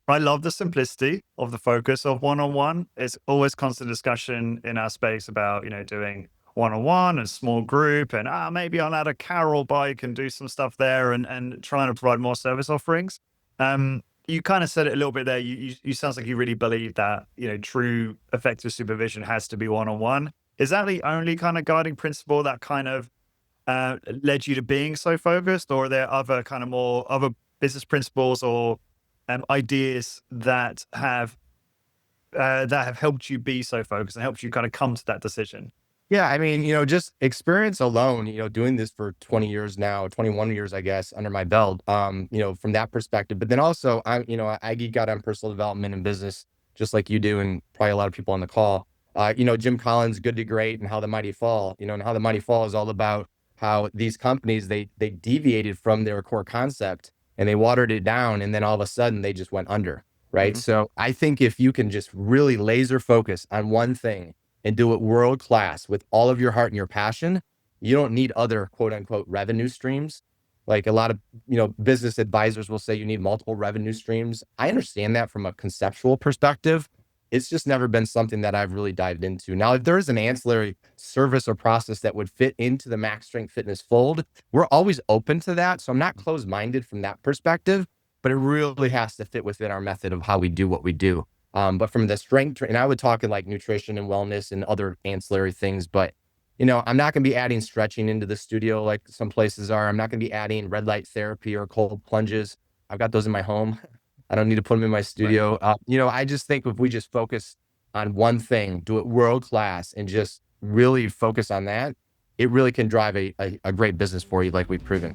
I love the simplicity of the focus of one-on-one. It's always constant discussion in our space about, doing one-on-one and small group and maybe I'll add a Carol bike and do some stuff there and trying to provide more service offerings. You kind of said it a little bit there. You sounds like you really believe that, true effective supervision has to be one-on-one. Is that the only kind of guiding principle that kind of led you to being so focused, or are there other kind of more other business principles or ideas that have helped you be so focused and helped you kind of come to that decision? Yeah, I mean, just experience alone, doing this for 20 years now, 21 years, I guess, under my belt, from that perspective. But then also, I geek out on personal development and business, just like you do, and probably a lot of people on the call. Jim Collins, Good to Great, and How the Mighty Fall, and How the Mighty Fall is all about how these companies, they deviated from their core concept and they watered it down. And then all of a sudden they just went under. Right. Mhm. So I think if you can just really laser focus on one thing and do it world class with all of your heart and your passion, you don't need other quote unquote revenue streams. Like a lot of, business advisors will say you need multiple revenue streams. I understand that from a conceptual perspective. It's just never been something that I've really dived into. Now, if there is an ancillary service or process that would fit into the Max Strength Fitness fold, we're always open to that. So I'm not closed minded from that perspective, but it really has to fit within our method of how we do what we do. But from the and I would talk in like nutrition and wellness and other ancillary things, but I'm not going to be adding stretching into the studio like some places are. I'm not going to be adding red light therapy or cold plunges. I've got those in my home. I don't need to put them in my Right. studio. I just think if we just focus on one thing, do it world class, and just really focus on that, it really can drive a great business for you, like we've proven.